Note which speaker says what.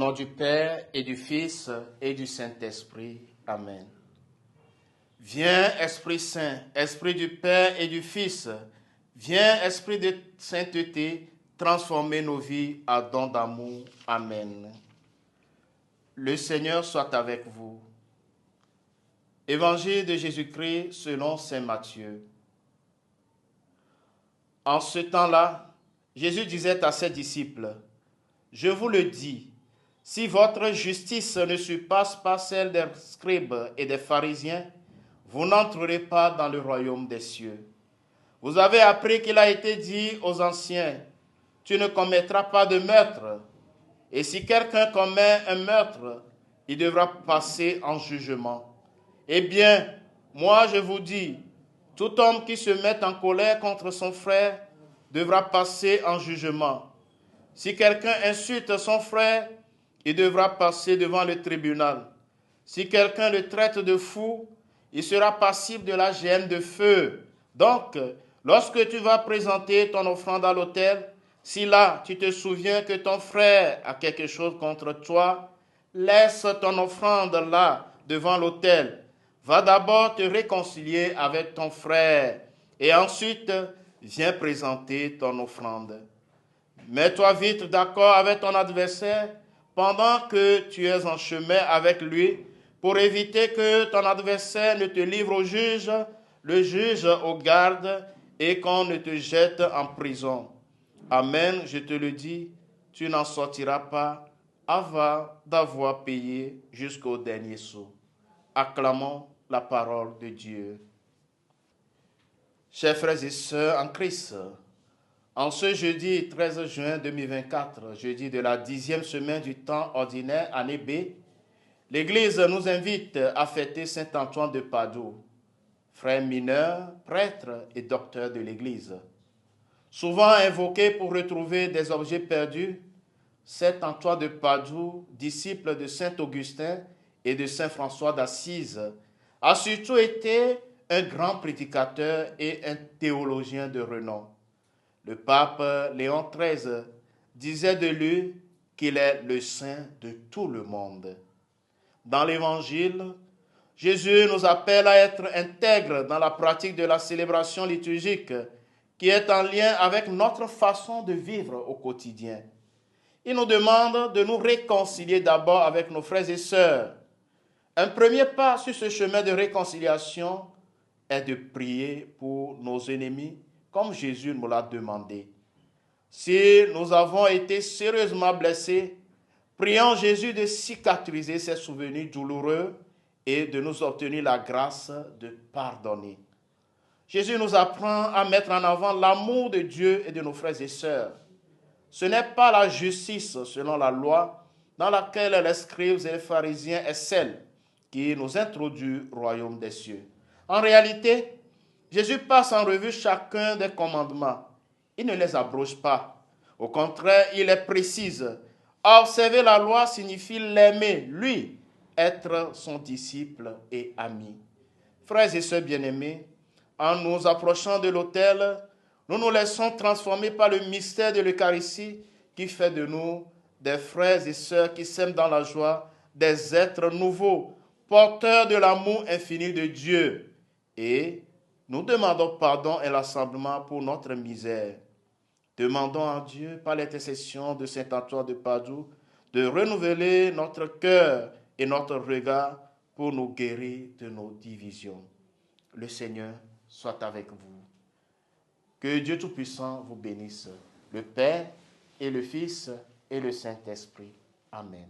Speaker 1: nom du Père et du Fils et du Saint-Esprit. Amen. Viens, Esprit Saint, Esprit du Père et du Fils. Viens, Esprit de sainteté, transformer nos vies à don d'amour. Amen. Le Seigneur soit avec vous. Évangile de Jésus-Christ selon saint Matthieu. En ce temps-là, Jésus disait à ses disciples, « Je vous le dis, si votre justice ne surpasse pas celle des scribes et des pharisiens, vous n'entrerez pas dans le royaume des cieux. Vous avez appris qu'il a été dit aux anciens, « Tu ne commettras pas de meurtre. » Et si quelqu'un commet un meurtre, il devra passer en jugement. Eh bien, moi je vous dis, tout homme qui se met en colère contre son frère devra passer en jugement. Si quelqu'un insulte son frère, il devra passer devant le tribunal. Si quelqu'un le traite de fou, il sera passible de la géhenne de feu. Donc, lorsque tu vas présenter ton offrande à l'autel, si là tu te souviens que ton frère a quelque chose contre toi, laisse ton offrande là devant l'autel. Va d'abord te réconcilier avec ton frère et ensuite viens présenter ton offrande. Mets-toi vite d'accord avec ton adversaire pendant que tu es en chemin avec lui pour éviter que ton adversaire ne te livre au juge, le juge au garde et qu'on ne te jette en prison. Amen, je te le dis, tu n'en sortiras pas avant d'avoir payé jusqu'au dernier sou. Acclamons la parole de Dieu. Chers frères et sœurs en Christ, en ce jeudi 13 juin 2024, jeudi de la 10e semaine du temps ordinaire, année B, l'Église nous invite à fêter saint Antoine de Padoue, frère mineur, prêtre et docteur de l'Église. Souvent invoqué pour retrouver des objets perdus, saint Antoine de Padoue, disciple de saint Augustin et de saint François d'Assise, a surtout été un grand prédicateur et un théologien de renom. Le pape Léon XIII disait de lui qu'il est le saint de tout le monde. Dans l'Évangile, Jésus nous appelle à être intègres dans la pratique de la célébration liturgique qui est en lien avec notre façon de vivre au quotidien. Il nous demande de nous réconcilier d'abord avec nos frères et sœurs. Un premier pas sur ce chemin de réconciliation est de prier pour nos ennemis, comme Jésus nous l'a demandé. Si nous avons été sérieusement blessés, prions Jésus de cicatriser ces souvenirs douloureux et de nous obtenir la grâce de pardonner. Jésus nous apprend à mettre en avant l'amour de Dieu et de nos frères et sœurs. Ce n'est pas la justice selon la loi dans laquelle les scribes et les pharisiens est celle qui nous introduit au royaume des cieux. En réalité, Jésus passe en revue chacun des commandements. Il ne les abroge pas. Au contraire, il les précise. Observer la loi signifie l'aimer, lui, être son disciple et ami. Frères et sœurs bien-aimés, en nous approchant de l'autel, nous nous laissons transformer par le mystère de l'Eucharistie qui fait de nous des frères et sœurs qui s'aiment dans la joie, des êtres nouveaux, porteurs de l'amour infini de Dieu. Et nous demandons pardon et l'assemblement pour notre misère. Demandons à Dieu, par l'intercession de saint Antoine de Padoue, de renouveler notre cœur et notre regard pour nous guérir de nos divisions. Le Seigneur soit avec vous. Que Dieu Tout-Puissant vous bénisse, le Père et le Fils et le Saint-Esprit. Amen.